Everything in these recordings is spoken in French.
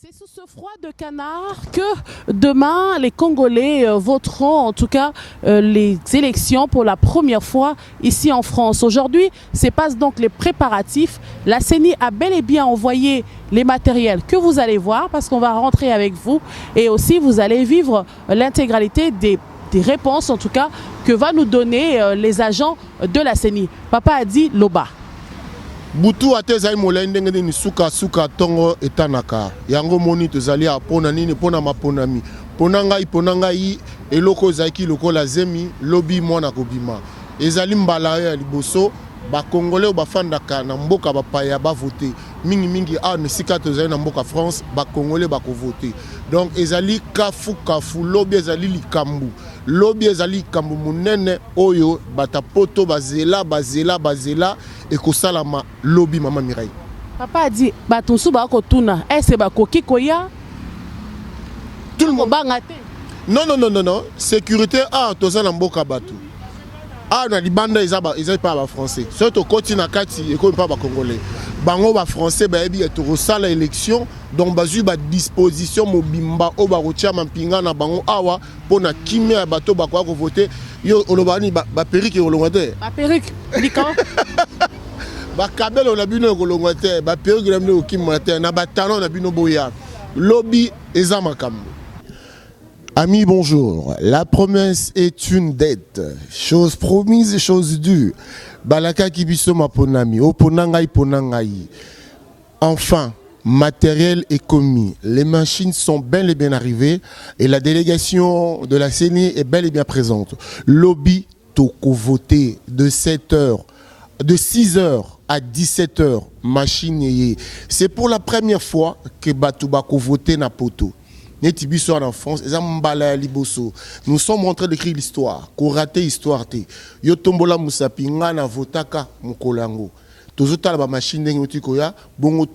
C'est sous ce froid de canard que demain les Congolais voteront en tout cas les élections pour la première fois ici en France. Aujourd'hui, se passent donc les préparatifs. La CENI a bel et bien envoyé les matériels que vous allez voir parce qu'on va rentrer avec vous et aussi vous allez vivre l'intégralité des réponses en tout cas que va nous donner les agents de la CENI. Papa a dit Loba. Butu atezai molende ngene ni suka tongo etanaka yango moni tozali apona nini pona maponami ponanga yi eloko zaki lokola zemi lobi mwana kobima ezali mbala ya liboso ba congolais bafandaka na mboka bapaya ba voter mingi ne sika tozali na mboka France ba congolais ba ko voter donc ezali kafu lobi ezali likambu lobi ezali likambu munene oyo batapoto bazela et kosalama lobby Maman Mireille. Papa a dit batonsu ba ko tuna est-ce ba koki koya tout le monde bangate. Non, sécurité tozana mboka batu. Na libanda ils pas ba français. Surtout koti na kati et pas ba congolais. Bango ba français ba ebi to sala élection donc bazu ba disposition mobimba o ba rotia mampinga na bango awa pona kimia bato ba ko voter yo olobani ba perruque olongate. Ba perruque likan. Ba kabel on a bino kolongate ba perruque na bino kimate na batano na bino boya. Lobby ezamakambo. Amis, bonjour. La promesse est une dette. Chose promise, chose due. Balaka kibiso maponami. Ponangai. Enfin, matériel est commis. Les machines sont bel et bien arrivées et la délégation de la CENI est bel et bien présente. Lobby toko voté de 6h à 17h, machine yé. C'est pour la première fois que Batubako voté na poto. En France, nous sommes en train d'écrire l'histoire. Korate histoire te. Yo tombola musapi ngana votaka mukolango. Tozotala ba machine ngoti koya bongo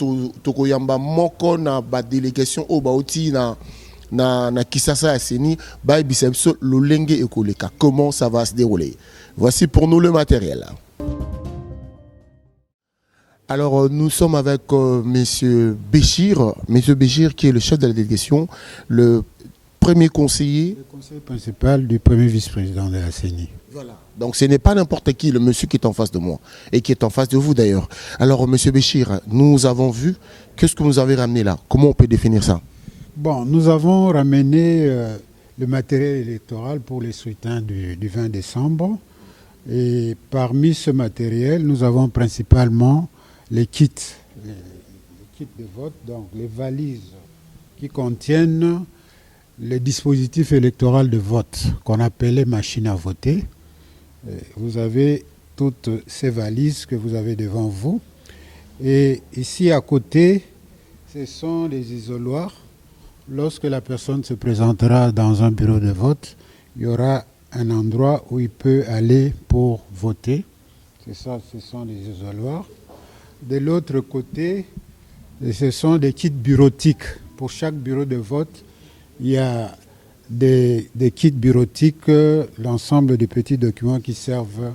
tokoyamba moko na ba délégation o ba oti na Kisasa ya CENI ba bisemso lolenge ekoleka. Comment ça va se dérouler? Voici pour nous le matériel. Alors, nous sommes avec Monsieur Béchir qui est le chef de la délégation, le premier conseiller. Le conseiller principal du premier vice-président de la CENI. Voilà. Donc, ce n'est pas n'importe qui, le monsieur qui est en face de moi et qui est en face de vous d'ailleurs. Alors, Monsieur Béchir, nous avons vu, qu'est-ce que vous avez ramené là? Comment on peut définir ça? Bon, nous avons ramené le matériel électoral pour les scrutins du 20 décembre. Et parmi ce matériel, nous avons principalement les kits de vote, donc les valises qui contiennent les dispositifs électoraux de vote qu'on appelait machines à voter. Vous avez toutes ces valises que vous avez devant vous. Et ici à côté, ce sont des isoloirs. Lorsque la personne se présentera dans un bureau de vote, il y aura un endroit où il peut aller pour voter. C'est ça, ce sont des isoloirs. De l'autre côté, ce sont des kits bureautiques. Pour chaque bureau de vote, il y a des kits bureautiques, l'ensemble des petits documents qui servent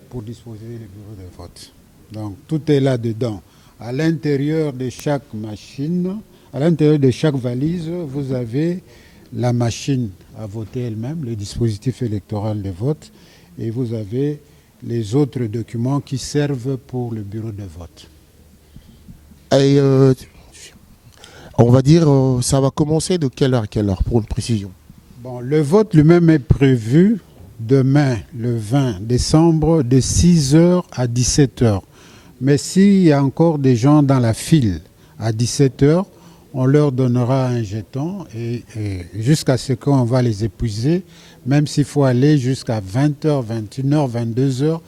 pour disposer les bureaux de vote. Donc tout est là-dedans. À l'intérieur de chaque machine, à l'intérieur de chaque valise, vous avez la machine à voter elle-même, le dispositif électoral de vote, et vous avez les autres documents qui servent pour le bureau de vote. Et on va dire, ça va commencer de quelle heure à quelle heure, pour une précision? Bon, le vote lui-même est prévu demain, le 20 décembre, de 6h à 17h. Mais s'il y a encore des gens dans la file à 17h, on leur donnera un jeton et jusqu'à ce qu'on va les épuiser, même s'il faut aller jusqu'à 20h, 21h, 22h.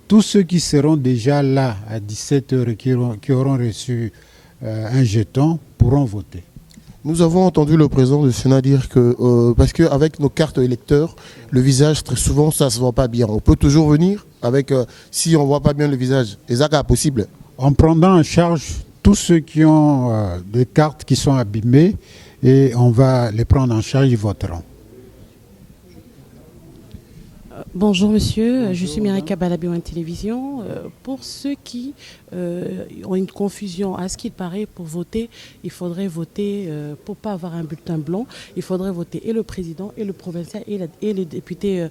Tous ceux qui seront déjà là à 17h et qui auront reçu un jeton pourront voter. Nous avons entendu le président du Sénat dire que, parce qu'avec nos cartes électeurs, le visage, très souvent, ça ne se voit pas bien. On peut toujours venir avec, si on ne voit pas bien le visage. Est-ce que c'est possible? En prenant en charge tous ceux qui ont des cartes qui sont abîmées et on va les prendre en charge, ils voteront. Bonjour monsieur, Bonjour, je suis Mireille Kabalabi en télévision. Pour ceux qui ont une confusion, à ce qu'il paraît, pour voter, il faudrait voter, pour ne pas avoir un bulletin blanc, il faudrait voter et le président, et le provincial, et le député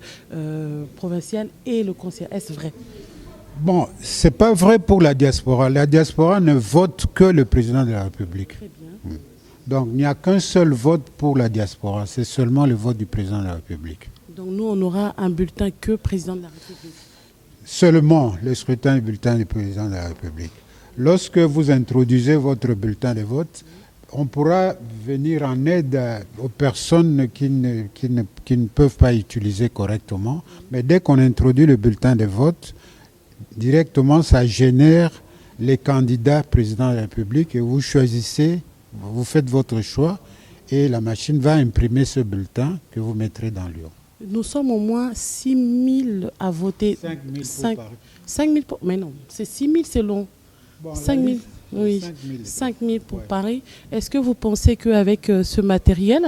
provincial, et le conseiller. Est-ce vrai? Bon, ce n'est pas vrai pour la diaspora. La diaspora ne vote que le président de la République. Très bien. Donc, il n'y a qu'un seul vote pour la diaspora. C'est seulement le vote du président de la République. Donc nous, on aura un bulletin que président de la République. Seulement le scrutin et bulletin du président de la République. Lorsque vous introduisez votre bulletin de vote, on pourra venir en aide aux personnes qui ne peuvent pas utiliser correctement. Mais dès qu'on introduit le bulletin de vote, directement, ça génère les candidats président de la République et vous choisissez, vous faites votre choix et la machine va imprimer ce bulletin que vous mettrez dans l'urne. Nous sommes au moins 6 000 à voter. 5 000 5 pour Paris. 5 000 pour... Mais non, c'est 6 000, c'est long. Bon, 5 000, oui. 5 000 pour Paris. Est-ce que vous pensez qu'avec ce matériel,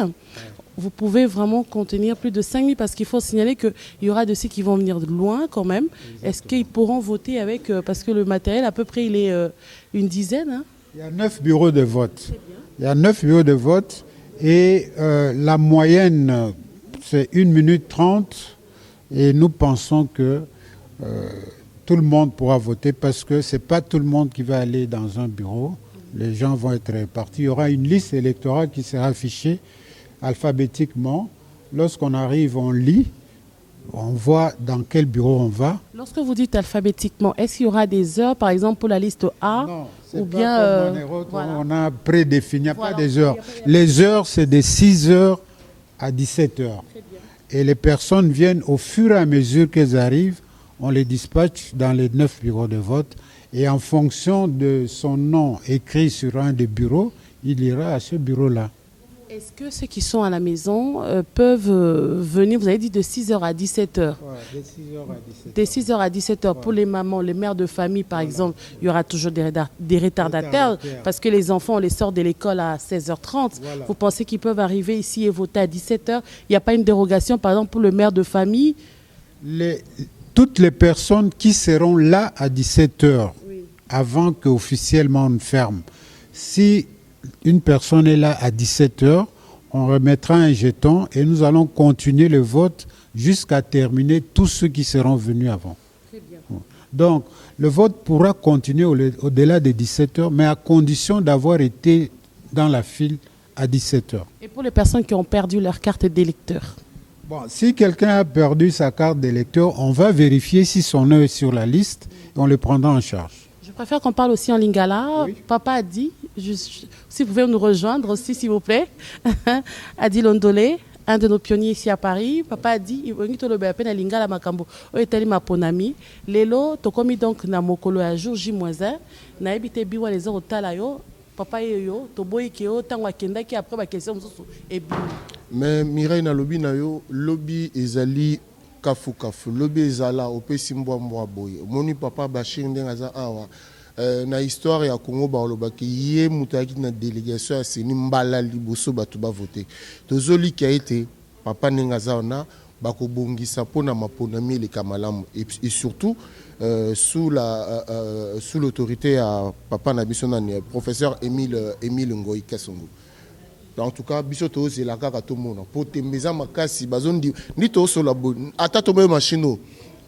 vous pouvez vraiment contenir plus de 5 000? Parce qu'il faut signaler qu'il y aura de ceux qui vont venir de loin quand même. Est-ce qu'ils pourront voter avec... parce que le matériel, à peu près, il est une dizaine. Hein? Il y a 9 bureaux de vote. Il y a 9 bureaux de vote et la moyenne, c'est 1 minute 30. Et nous pensons que tout le monde pourra voter parce que ce n'est pas tout le monde qui va aller dans un bureau. Les gens vont être répartis. Il y aura une liste électorale qui sera affichée alphabétiquement. Lorsqu'on arrive, on lit, on voit dans quel bureau on va. Lorsque vous dites alphabétiquement, est-ce qu'il y aura des heures, par exemple, pour la liste A? Non, ou pas bien comme voilà. on a prédéfini, il n'y a Voilà. pas des heures. Les heures, c'est de 6 heures à 17 heures. Et les personnes viennent au fur et à mesure qu'elles arrivent, on les dispatche dans les 9 bureaux de vote. Et en fonction de son nom écrit sur un des bureaux, il ira à ce bureau-là. Est-ce que ceux qui sont à la maison peuvent venir, vous avez dit de 6h à 17h? De 6h à 17h. De 6h à 17h. Pour les mamans, les mères de famille, par exemple, il y aura toujours des retardataires parce que les enfants, on les sort de l'école à 16h30. Voilà. Vous pensez qu'ils peuvent arriver ici et voter à 17h? Il n'y a pas une dérogation, par exemple, pour le maire de famille? Toutes les personnes qui seront là à 17h, avant qu'officiellement on ferme, si une personne est là à 17h, on remettra un jeton et nous allons continuer le vote jusqu'à terminer tous ceux qui seront venus avant. Très bien. Donc, le vote pourra continuer au-delà de 17h, mais à condition d'avoir été dans la file à 17h. Et pour les personnes qui ont perdu leur carte d'électeur? Bon, si quelqu'un a perdu sa carte d'électeur, on va vérifier si son nom est sur la liste et on le prendra en charge. Je préfère qu'on parle aussi en lingala. Oui. Papa a dit, si vous pouvez nous rejoindre aussi, s'il vous plaît, Adi Londolé, un de nos pionniers ici à Paris. Papa a dit, il y lingala makambo, oetali maponami. Lelo, tokomi donc na mokolo ya jour J-1, na ebite biwa les autres talayo. Papa yo, toboyi ke yo, tango akenda ki après ba question mosusu ebi. Mais Mireille na lobby na yo, lobby ezali kafu kafu, lobby ezala opesi mbwa boye. Moni papa Bachir ndengaza awa. Na histoire ya Congo balobaki ye mutaki na délégation ya seni mbala liboso batu ba voter. Tozoli ki a été papa ndengaza na bakobongisa pona maponami le kamalamu et surtout sous l'autorité à papa Nabisonani, professeur Émile Ngoï Kassongo. En tout cas, bisoto c'est la kaka tout monde. Pour te meza makasi bazon di ni to so la bo ata to be machino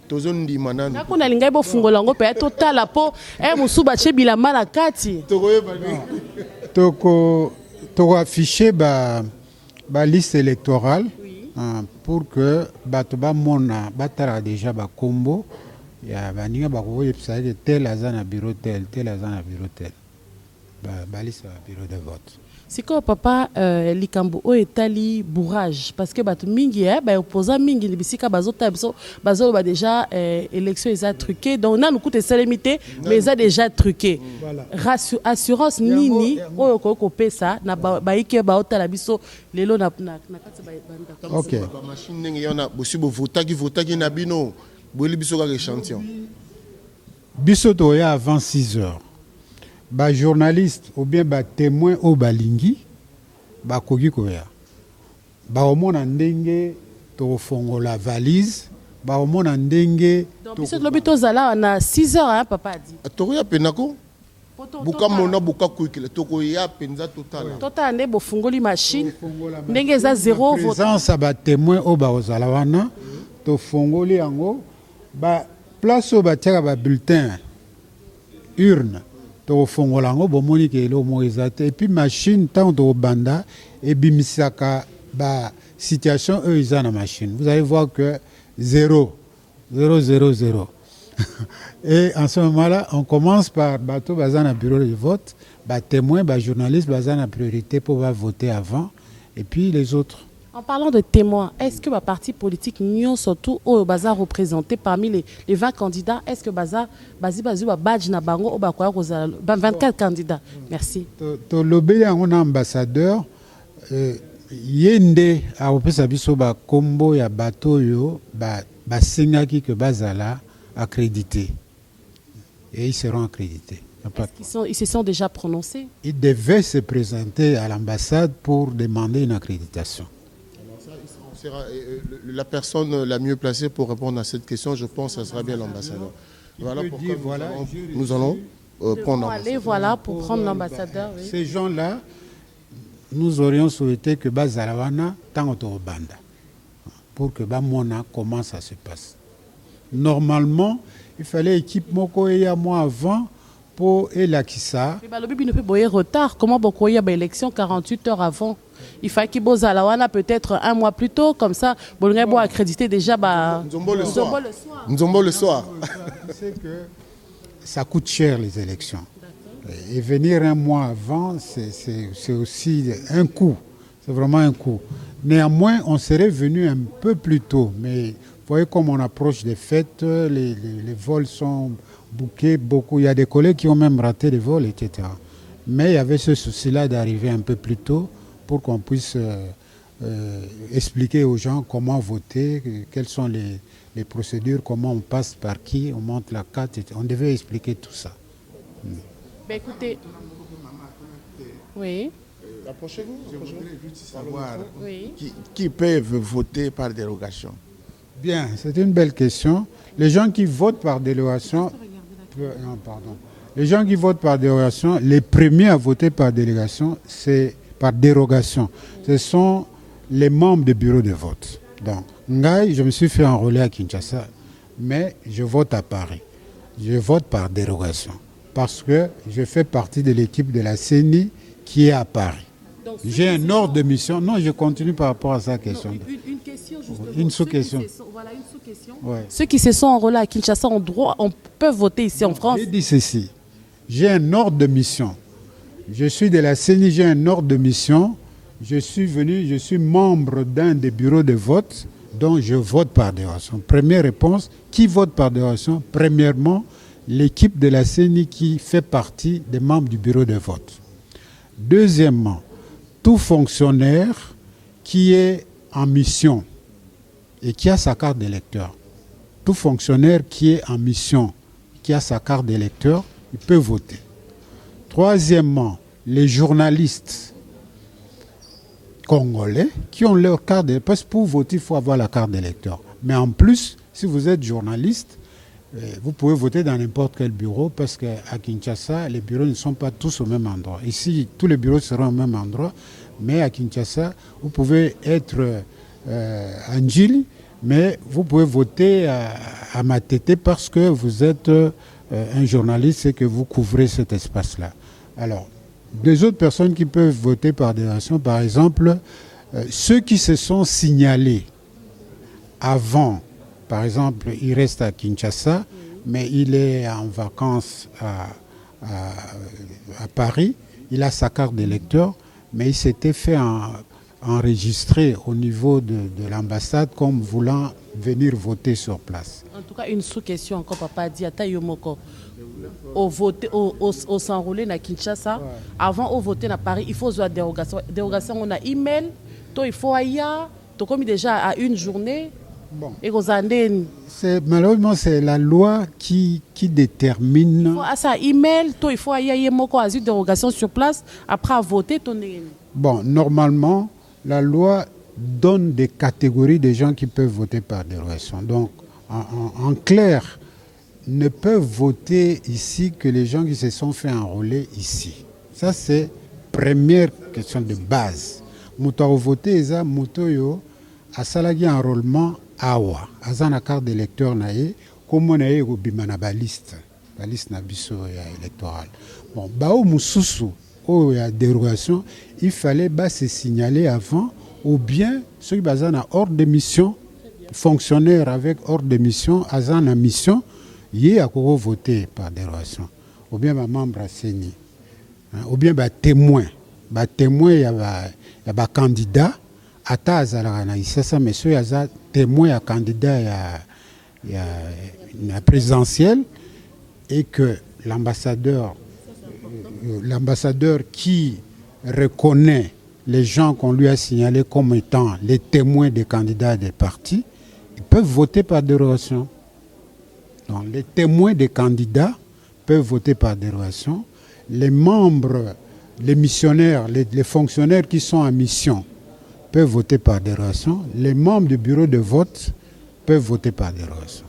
tozon di manana. Na kuna lingai bo fungola ngo pe totala po musuba chebila mala kati. Toko afficher ba liste électorale pour que batoba mona batara déjà ba combo ya baninga ba ko yepsa que tel azana bureau tel azana bureau tel. Ba liste bureau de vote. C'est que papa likambo o etali bourrage parce que batu mingi ba opposant mingi bisika bazota biso bazo ba déjà élection eza truqué donc na nous salemité mais eza déjà truqué. Voilà. Assurance nini oyo ko pesa na ba ike ba otala biso lelo na kati ba OK. Ba machine ndenge yana bosibo votaki na bino boli biso ka échantillon. Biso to ya avant 6 heures. Ba journaliste ou bien ba témoin au balingi ba kogi koya ba omona ndenge to fongola valise baomona ndenge donc biso lobi tozala na 6 heures hein papa a dit tokoya penako buka mona buka kuikile tokoya penza totala totala nde bofungoli machine ndenge eza 0 présence ya batémoin oyo bakozala wana tofungoli yango place oyo batiaka babulletin urne tokofongola yango bomoni ke elo moko eza te epuis machine ntango tokobanda ebimisaka situation oyo eza na machine vous allez voir que 0 0 0 0 et en ce moment-là on commence par bateau bazana bureau de vote témoin journaliste bazana priorité pour voter avant et puis les autres. En parlant de témoins, est-ce que ma parti politique n'y surtout au bazar représenté parmi les 20 candidats, est-ce que bazar bazi badge na bango au bakwa 24 candidats. Merci. To lobé on ambassadeur yende a opesa biso ba kombo ya bateau yo ba singaki que bazala accrédités et ils seront accrédités. Ils se sont déjà prononcés. Ils devaient se présenter à l'ambassade pour demander une accréditation. La personne la mieux placée pour répondre à cette question, je pense, ce sera bien l'ambassadeur. Voilà pourquoi nous allons prendre l'ambassadeur. Voilà pour prendre l'ambassadeur. Oui. Ces gens-là, nous aurions souhaité que Bazalawana tango banda pour que Bamona commence ça se passe. Normalement, il fallait équipe moko et à mois avant pour Elakissa. Mais balobi ne peut pas retard. Comment beaucoup y a élection 48 heures avant? Il fallait qu'il bosse à la wana peut-être un mois plus tôt, comme ça, bon accréditer déjà Nzombo le soir. Tu sais que ça coûte cher les élections. Et venir un mois avant, c'est aussi un coût. C'est vraiment un coût. Néanmoins, on serait venu un peu plus tôt. Mais vous voyez comme on approche des fêtes, les vols sont bouqués beaucoup. Il y a des collègues qui ont même raté les vols, etc. Mais il y avait ce souci-là d'arriver un peu plus tôt pour qu'on puisse expliquer aux gens comment voter, quelles sont les procédures, comment on passe par qui, on monte la carte. On devait expliquer tout ça. Ben écoutez, oui. Approchez-vous. Je voudrais juste savoir oui. qui peuvent voter par dérogation. Bien, c'est une belle question. Les gens qui votent par dérogation, les gens qui votent par dérogation, les premiers à voter par délégation, c'est par dérogation. Ce sont les membres du bureau de vote. Donc, Ngaï, je me suis fait enrôler à Kinshasa, mais je vote à Paris. Je vote par dérogation parce que je fais partie de l'équipe de la CENI qui est à Paris. J'ai un ordre de mission. Non, je continue par rapport à sa question. Une question, justement. Une sous-question. Voilà, une sous-question. Ouais. Ceux qui se sont enrôlés à Kinshasa ont droit, on peut voter ici en France. J'ai dit ceci. J'ai un ordre de mission. Je suis de la CENI, j'ai un ordre de mission. Je suis membre d'un des bureaux de vote, donc je vote par dérogation. Première réponse, qui vote par dérogation? Premièrement, l'équipe de la CENI qui fait partie des membres du bureau de vote. Deuxièmement, tout fonctionnaire qui est en mission et qui a sa carte d'électeur. Tout fonctionnaire qui est en mission, qui a sa carte d'électeur, il peut voter. Troisièmement, les journalistes congolais qui ont leur carte d'électeur. Parce que pour voter, il faut avoir la carte d'électeur. Mais en plus, si vous êtes journaliste, vous pouvez voter dans n'importe quel bureau parce qu'à Kinshasa, les bureaux ne sont pas tous au même endroit. Ici, tous les bureaux seront au même endroit, mais à Kinshasa, vous pouvez être à Njili, mais vous pouvez voter à Matete parce que vous êtes un journaliste et que vous couvrez cet espace-là. Alors, les autres personnes qui peuvent voter par délégation, par exemple, ceux qui se sont signalés avant. Par exemple, il reste à Kinshasa, mais il est en vacances à Paris. Il a sa carte d'électeur, mais il s'était fait enregistrer au niveau de l'ambassade comme voulant venir voter sur place. En tout cas, une sous-question encore, papa dit à Tayomoko. Au s'enrôler à Kinshasa, ouais. Avant de voter à Paris, il faut avoir dérogation. Dérogation, on a email, il faut aller, comme déjà à une journée. Bon. Malheureusement, c'est la loi qui détermine. Il faut à ça email, il faut aller à une dérogation sur place après voter. Bon, normalement, la loi donne des catégories de gens qui peuvent voter par dérogation. Donc, en clair, ne peuvent voter ici que les gens qui se sont fait enrôler ici. Ça, c'est première question de base. Moto a voté, eza moto yo a salagi enrôlement awa. Azana carte d'électeur nae, comme on a eu bimana baliste na biso ya électorale. Bon, bao mususu, il y a dérogation, il fallait se signaler avant, ou bien ceux qui sont hors de mission, fonctionnaires avec hors de mission, azan en mission, y a voté par dérogation. Ou bien membre à CENI. Ou bien témoin. Témoin, il y a candidat, à Tazala, c'est ça, mais ceux qui témoin, il y a candidat, il y a présidentiel, et que l'ambassadeur qui reconnaît les gens qu'on lui a signalés comme étant les témoins des candidats des partis, ils peuvent voter par dérogation. Donc, les témoins des candidats peuvent voter par dérogation. Les membres, les missionnaires, les fonctionnaires qui sont en mission peuvent voter par dérogation. Les membres du bureau de vote peuvent voter par dérogation.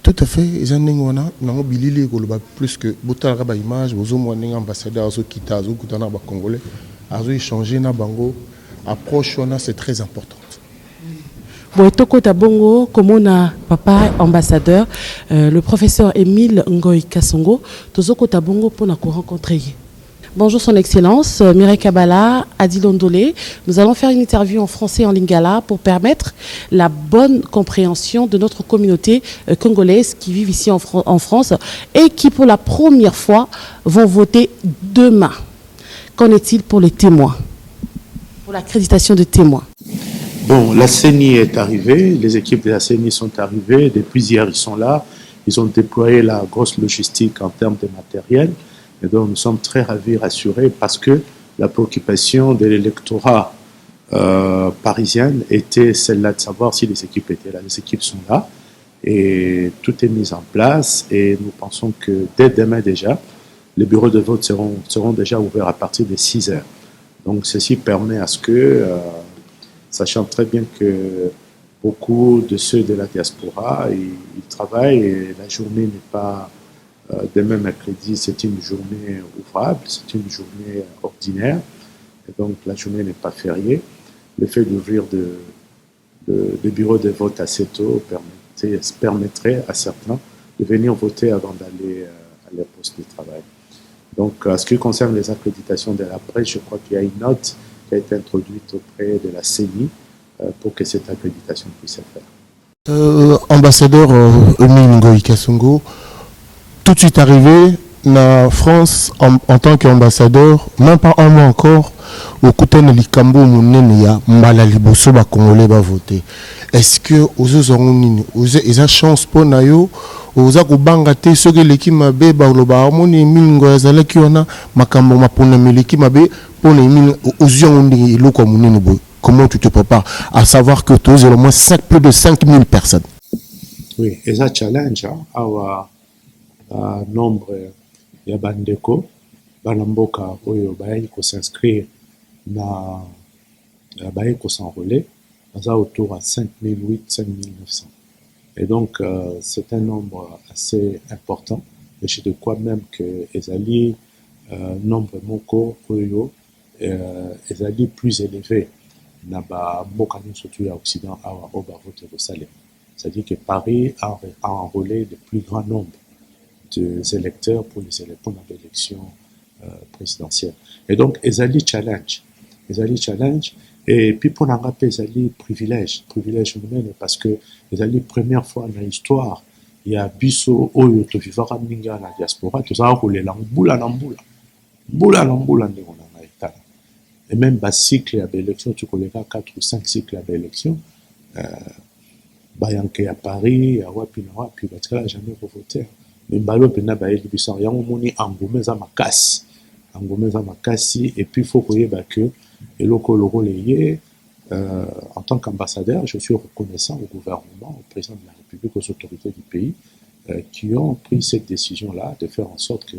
Tout à fait, ils ont bilili plus que botala ba image, bozo mwaninga ambassadeur azo kita azo kutana ba congolais, azo échanger na bango approche wana c'est très important. Bon, toko tabongo comme on a papa ambassadeur le professeur Émile Ngoï Kasongo tozoko tabongo pour nous rencontrer. Bonjour Son Excellence, Mireille Kabala, Adi Londolé. Nous allons faire une interview en français et en lingala pour permettre la bonne compréhension de notre communauté congolaise qui vit ici en France et qui pour la première fois vont voter demain. Qu'en est-il pour les témoins, pour l'accréditation de témoins? Bon, la CENI est arrivée, les équipes de la CENI sont arrivées, depuis hier ils sont là, ils ont déployé la grosse logistique en termes de matériel. Et donc, nous sommes très ravis, rassurés, parce que la préoccupation de l'électorat parisienne était celle-là de savoir si les équipes étaient là. Les équipes sont là et tout est mis en place. Et nous pensons que dès demain déjà, les bureaux de vote seront déjà ouverts à partir de 6 heures. Donc, ceci permet à ce que, sachant très bien que beaucoup de ceux de la diaspora, ils travaillent et la journée n'est pas... demain mercredi, c'est une journée ouvrable, c'est une journée ordinaire, et donc la journée n'est pas fériée. Le fait d'ouvrir de bureaux de vote assez tôt permettrait à certains de venir voter avant d'aller à leur poste de travail. Donc, en ce qui concerne les accréditations de la presse, je crois qu'il y a une note qui a été introduite auprès de la CENI pour que cette accréditation puisse se faire. Ambassadeur Émile Ngoï Kasongo, tout de suite arrivé en France en tant qu'ambassadeur, même pas un mois encore, au côté de l'Ikambo, il y a Mbala Liboso, les Congolais vont voter. Est-ce que vous avez chance pour nous, vous avez bangaté ceux qui l'équipe m'a bé, baloba harmonie, mingo yazala qui on a, makambo ma pour ne l'équipe m'a bé, pour les mille aux yeux on comme comment tu te prépares à savoir que tu as au moins plus de 5000 personnes. Oui, et ça challenge, nombre ya bandeko banamboka oyo bayi ko s'inscrire na bayi ko s'enrôler autour à 5008 5900 et donc c'est un nombre assez important et je crois même que ezali nombre moko oyo ezali plus élevé na ba mboka surtout ya occident awa oba vote de Salem, c'est-à-dire que Paris a enrôlé le plus grand nombre des électeurs pour l'élection présidentielle. Et donc, ezali challenge. Et puis pour nous rappeler, ezali privilège humain parce que ezali première fois dans l'histoire, il y a biso oyo to vivara minga na diaspora, to za kolela mbula na mbula ndeko na etala. Et même bas cycle ya élection, tu connais 4 ou 5 cycles d'élection, bayanke à Paris, à wapi na wapi, batkala jamais voter. Mais balo pena ba elibisa yango moni angomeza makasi et puis faut koyeba que eloko loko leye en tant qu'ambassadeur je suis reconnaissant au gouvernement, au président de la République, aux autorités du pays qui ont pris cette décision là de faire en sorte que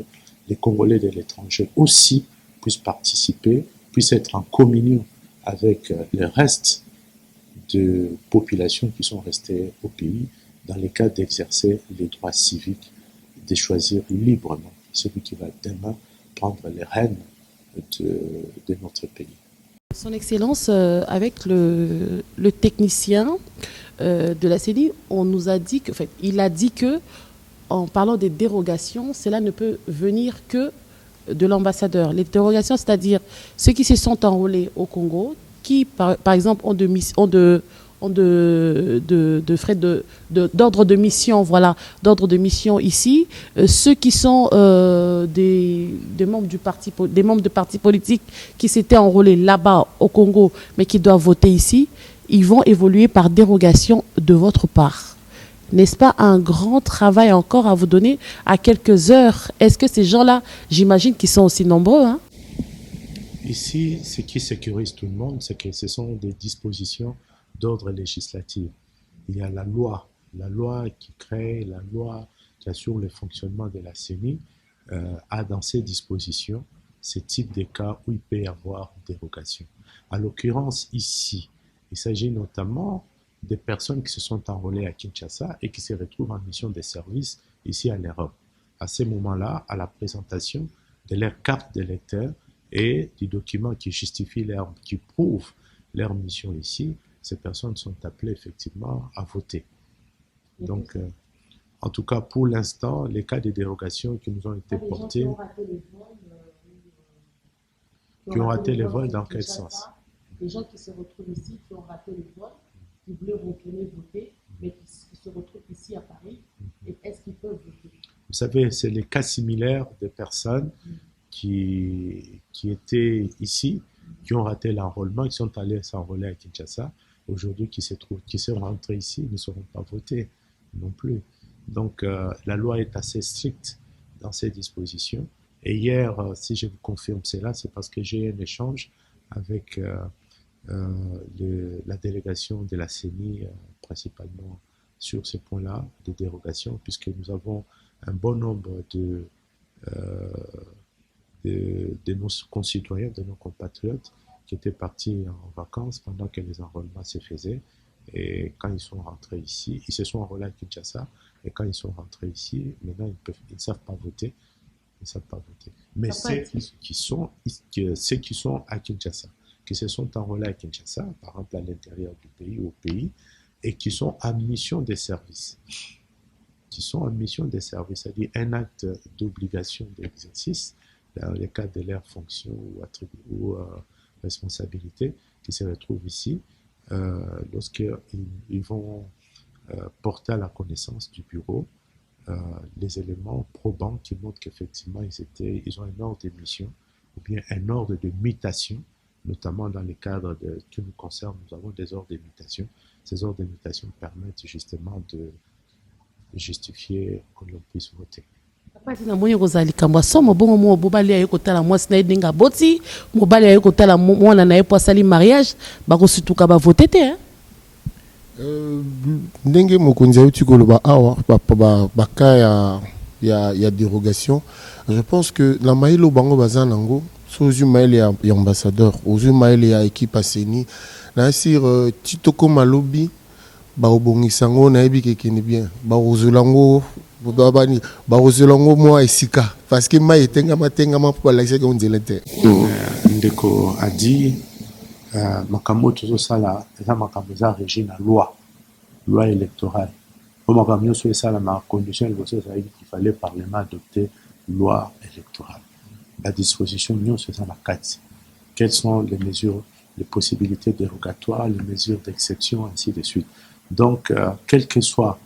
les Congolais de l'étranger aussi puissent participer, puissent être en communion avec le reste de populations qui sont restées au pays dans le cas d'exercer les droits civiques, de choisir librement celui qui va demain prendre les rênes de notre pays. Son Excellence, avec le technicien de la CENI, on nous a dit que, en fait, il a dit que, en parlant des dérogations, cela ne peut venir que de l'ambassadeur. Les dérogations, c'est-à-dire ceux qui se sont enrôlés au Congo, qui, par exemple, ont de frais d'ordre de mission, voilà, d'ordre de mission ici. Ceux qui sont des membres des membres de partis politiques qui s'étaient enrôlés là-bas au Congo, mais qui doivent voter ici, ils vont évoluer par dérogation de votre part. N'est-ce pas un grand travail encore à vous donner à quelques heures? Est-ce que ces gens-là, j'imagine qu'ils sont aussi nombreux, hein? Ici, ce qui sécurise tout le monde, c'est que ce sont des dispositions d'ordre législatif. Il y a la loi qui crée, la loi qui assure le fonctionnement de la CENI, a dans ses dispositions ce type de cas où il peut y avoir dérogation. À l'occurrence, ici, il s'agit notamment des personnes qui se sont enrôlées à Kinshasa et qui se retrouvent en mission de service ici à l'Europe. À ce moment-là, à la présentation de leur carte d'électeur et du document qui justifie qui prouve leur mission ici, ces personnes sont appelées effectivement à voter. Donc, en tout cas, pour l'instant, les cas de dérogation qui nous ont été portés, qui ont raté les vols, dans quel sens? Des gens qui se retrouvent ici, qui ont raté les vols, qui voulaient retourner voter, mais qui se retrouvent ici à Paris. Et est-ce qu'ils peuvent voter? Vous savez, c'est les cas similaires de personnes qui étaient ici, qui ont raté l'enrôlement, qui sont allés s'enrôler à Kinshasa, aujourd'hui qui sont rentrés ici, ne seront pas votés non plus. Donc la loi est assez stricte dans ses dispositions. Et hier, si je vous confirme cela, c'est parce que j'ai eu un échange avec la délégation de la CENI, principalement sur ce point-là de dérogation, puisque nous avons un bon nombre de nos concitoyens, de nos compatriotes qui étaient partis en vacances pendant que les enrôlements se faisaient. Et quand ils sont rentrés ici, ils se sont enrôlés à Kinshasa, et quand ils sont rentrés ici, maintenant ils ne savent pas voter. Ils ne savent pas voter. Mais ceux qui sont à Kinshasa, qui se sont enrôlés à Kinshasa, par exemple à l'intérieur du pays, au pays, et qui sont en mission de service, c'est-à-dire un acte d'obligation d'exercice dans le cadre de leur fonction ou responsabilité, qui se retrouvent ici, lorsqu'ils vont porter à la connaissance du bureau les éléments probants qui montrent qu'effectivement ils ont un ordre de mission ou bien un ordre de mutation, notamment dans les cadres qui nous concernent, nous avons des ordres de mutation. Ces ordres de mutation permettent justement de justifier que l'on puisse voter. Na mwenye kozali kamba somo bongo mo bobali aye kotala mwasi na edenga boti mobali aye kotala mwana na epo asali mariage bakosituka ba voter te ndenge mokonzi ayuti koloba awa baka ya dérogation. Je pense que na mailo bango baza nango sozu maile ya ambassadeur ozu maile ya équipe à CENI na sir titoko malobi ba obongisango na yebi kekeni bien ba ozulango barozelango mwa esika parce que mai etengama po balakisa ko nzela te. Ndeko a dit makambo tozosala eza makambo eza régi na loi électorale. Po makambo nyonso esala ma condition liboso ezali qu'il fallait parlement adopter loi électorale. La disposition nyonso eza na kati. Quelles sont les mesures, les possibilités dérogatoires, les mesures d'exception, ainsi de suite. Donc, quel que soit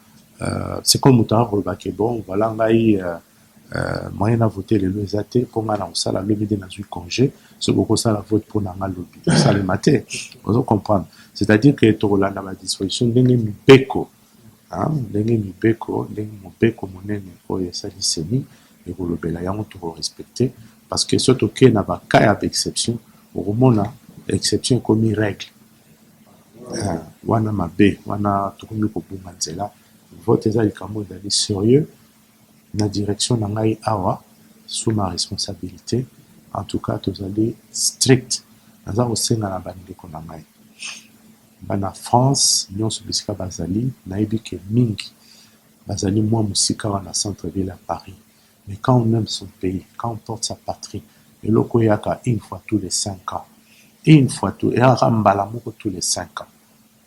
c'est comme Moutara Robake, bon, voilà, moyen à voter les lois athées, pour nga na osala lobi de nazu congé, ce beaucoup ça la vote pour nanga lobi. Ça le maté, vous comprendre. C'est-à-dire que Torola na disposition ndenge mibeko, ndenge mibeko monene oyo esali CENI et kolobela yango to respecter parce que surtout que na ba cas d'exception, au mona exception comme règle. Wana mabe, wana tokomi ko bunga nzela. Vote ezali likambo ezali sérieux na direction na ngai awa sous ma responsabilité. En tout cas tozali strict naza kosenga na bandeko na ngai bana France nyonso bisika bazali nayebi ke mingi bazali mwa musika wana centre-ville à Paris. Mais quand on aime son pays, quand on porte sa patrie, eloko yaka une fois tous les 5 ans, une fois tous, et rambala moko tous les 5 ans,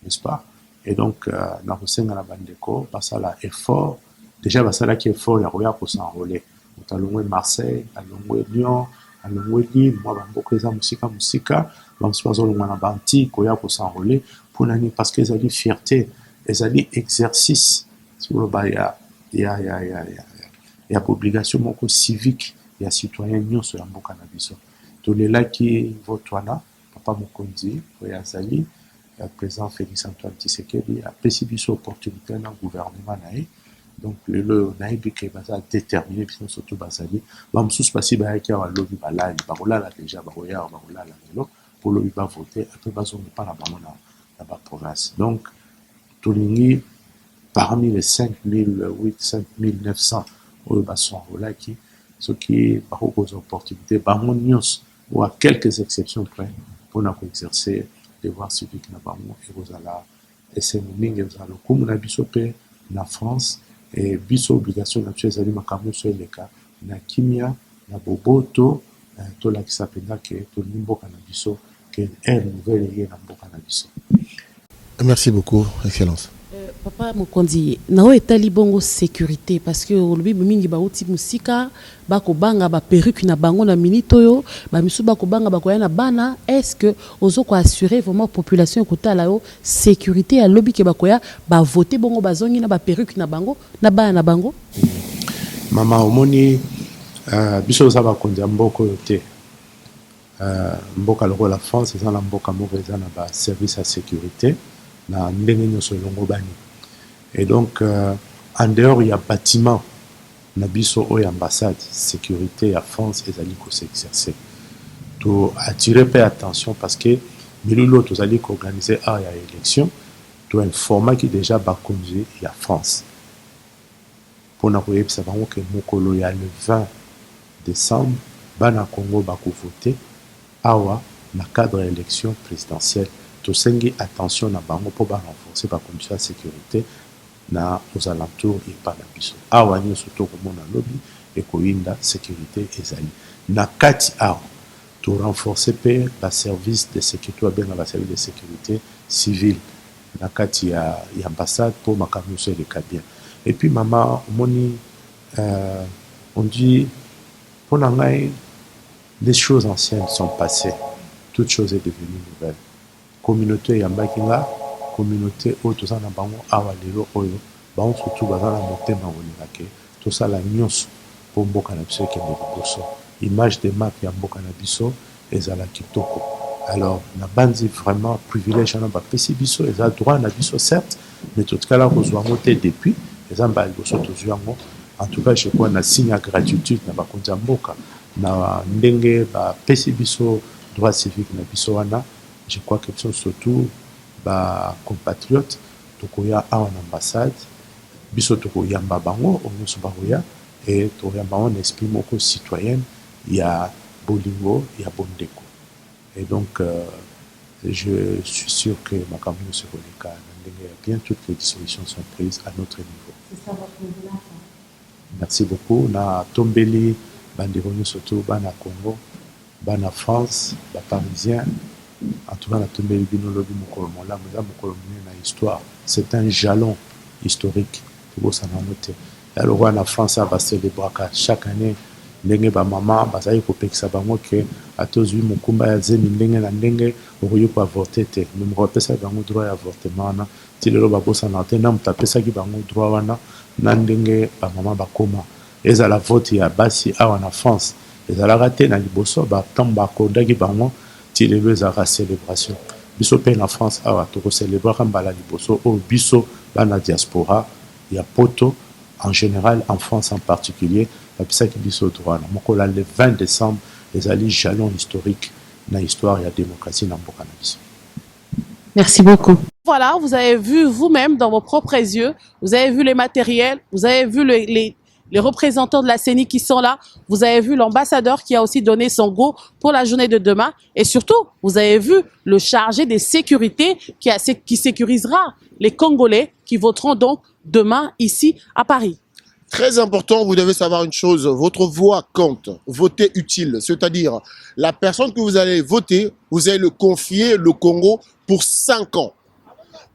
n'est-ce pas? Et donc na kosenga na bandeko basala effort, déjà basala ki effort ya koya ko s'enrôler. Alongwe Marseille, alongwe Lyon, alongwe Lille, moi bamboko eza musika bamususu bazolongwa na banti koya ko s'enrôler pour nani, parce que ezali fierté, ezali exercice sur le baya ya obligation moko civique ya citoyen nyonso ya mboka na biso. Tolelaki vote wana papa mokonzi oyo azali président Félix Antoine Tshisekedi apesi biso opportunité na gouvernement na ye. Donc lelo nayebi ke baza déterminé biso surtout bazali bamosusu basi bayaki awa lobi balali bakolala déjà bakoya bakolala lelo pour lobi bavote apres bazonga mpa na bango na baprovince. Donc tolingi parmi les 5900 oyo basonrolaki soki bakokozwa opportunité bango nyonso ou à quelques exceptions près mpona koexercer devoir civique na bango ekozala esengo mingi ezala lokumu na biso mpe na France. Et biso obligation na biso ezali makambo nyonso eleka na kimia na boboto tolakisa mpenza ke tolingi mboka na biso ke ere nouvelle eye na mboka na biso. Merci beaucoup, Excellence. Papa Mokonzi, nao etali bongo sécurité parce que olobi mingi bauti musika bako banga ba perruque na bango na minito yo ba misu bako banga bako ya na bana, est-ce que ozo ko assurer vraiment population ekotala yo sécurité ya lobi ke bako ya ba voter bongo bazongi na ba perruque na bango na bana na bango? Mama omoni biso za ba kondia mboko yote mboka lokola France eza na mboka moko eza na ba service à sécurité na ndenge nyonso elongo bani. Et donc, en dehors, il y a bâtiment, nabiso oy ambassade, sécurité à France et ali ko s'exercer. To attirer pas attention parce que milulo to ali ko organiser a ya élection, to un format qui déjà ba conduire ya France. Pour na koyeb sa bango ke mokolo ya le 20 décembre, bana Congo ba ko voter awa na cadre élection présidentielle. To sengi attention na bango pour ba renforcer ba commission de sécurité na aux alentours et pas na biso awa nyonso tokomona lobi ekoyinda sécurité ezali na kati awa to renforcer pe ba service de sécurité bien ba service de sécurité civile na kati ya ambassade pour makambo nyonso eleka bien. Et puis mama omoni on dit pour la ngai les choses anciennes sont passées, toute chose est devenue nouvelle. Communauté ya mbakinga communauté oyo toza na bango awa lelo oyo bango surtout baza na motema kolinga ke tosala nyonso mpo mboka na biso ekende liboso, image de marque ya mboka na biso ezala kitoko. Alors na bandi vraiment privilège wana bapesi biso eza droit na biso certes, mais totikala kozwa yango te depuis eza mbala liboso tozwi yango. En tout cas je crois na signe ya gratitude na bakonzi ya mboka na ndenge bapesi biso droit civique na biso wana. Je crois que biso surtout ba compatriotes tokoya awa na ambassade biso tokoyamba bango nyonso bakoya et tokoyamba bango na esprit moko citoyenne ya bolingo ya bondeko. Et donc je suis sûr que makambo nyonso ekoleka na ndenge ya bien, toutes les dispositions sont prises à notre niveau. C'est ça votre niveau. Merci beaucoup. Na tombeli bandeko nyonso to bana Congo bana France ba Parisien. En tout cas, la tombée de l'Obi Mokolo Mola, na histoire. C'est un jalon historique pour ça noter. Alors, en France, ça va célébrer chaque année. Ndenge ba mama bazali kopekisa bango ke atozwi mokumba ya zemi ndenge na ndenge okoki ko avorter te. Nous repesa bango droit ya avortement na ti lelo babosa na te na mutapesa ki bango droit wana na ndenge ba mama bakoma. Ezala vote ya basi awa na France. Ezala te na liboso ba tamba kodaki bango ti lelo ezala célébration. Biso pe na France awa to célébrer mbala liboso o biso bana diaspora ya poto en général en France en particulier. Le 20 décembre, les alliés jalons historiques dans l'histoire et la démocratie dans le Canada. Merci beaucoup. Voilà, vous avez vu vous-même dans vos propres yeux, vous avez vu les matériels, vous avez vu les représentants de la CENI qui sont là. Vous avez vu l'ambassadeur qui a aussi donné son go pour la journée de demain. Et surtout, vous avez vu le chargé des sécurités qui sécurisera les Congolais qui voteront donc demain ici à Paris. Très important, vous devez savoir une chose, votre voix compte, votez utile, c'est-à-dire la personne que vous allez voter, vous allez le confier le Congo pour 5 ans.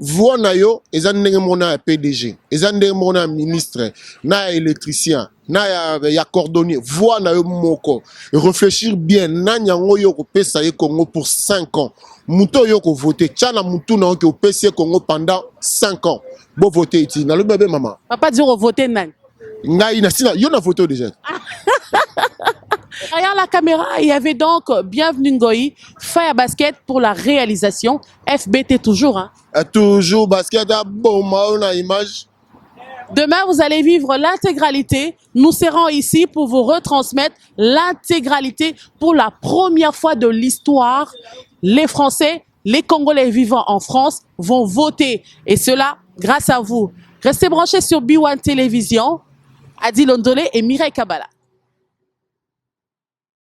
Voix nayo, ezan ndenge mona PDG, ezan ndenge mona ministre, na électricien, na ya cordonnier, voix nayo moko. Réfléchir bien, na nyango yo ko pesa ye Congo pour 5 ans. Muto yo ko voter, tchala mutu na yo ko pesa Congo pendant 5 ans. Bon voter ici, na le bébé maman. Papa dit voter nan. Ngai na sina, yo na photo déjà. Derrière la caméra, il y avait donc Bienvenue Ngoï, Fire Basket pour la réalisation. FBT toujours. Hein. Toujours basket, bon, on a image. Demain, vous allez vivre l'intégralité. Nous serons ici pour vous retransmettre l'intégralité pour la première fois de l'histoire. Les Français, les Congolais vivant en France vont voter. Et cela, grâce à vous. Restez branchés sur B1 Télévision. Adi Londolé et Mireille Kabala.